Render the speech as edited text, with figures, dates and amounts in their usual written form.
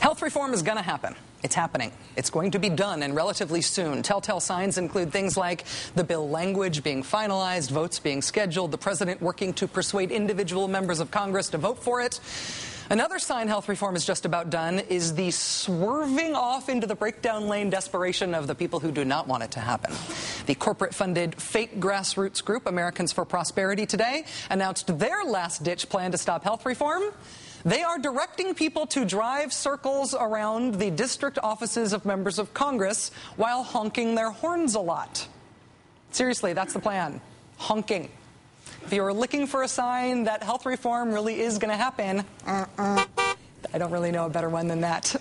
Health reform is going to happen. It's happening. It's going to be done, and relatively soon. Telltale signs include things like the bill language being finalized, votes being scheduled, the president working to persuade individual members of Congress to vote for it. Another sign health reform is just about done is the swerving off into the breakdown lane desperation of the people who do not want it to happen. The corporate-funded fake grassroots group, Americans for Prosperity, today announced their last-ditch plan to stop health reform. They are directing people to drive circles around the district offices of members of Congress while honking their horns a lot. Seriously, that's the plan. Honking. If you're looking for a sign that health reform really is going to happen, I don't really know a better one than that.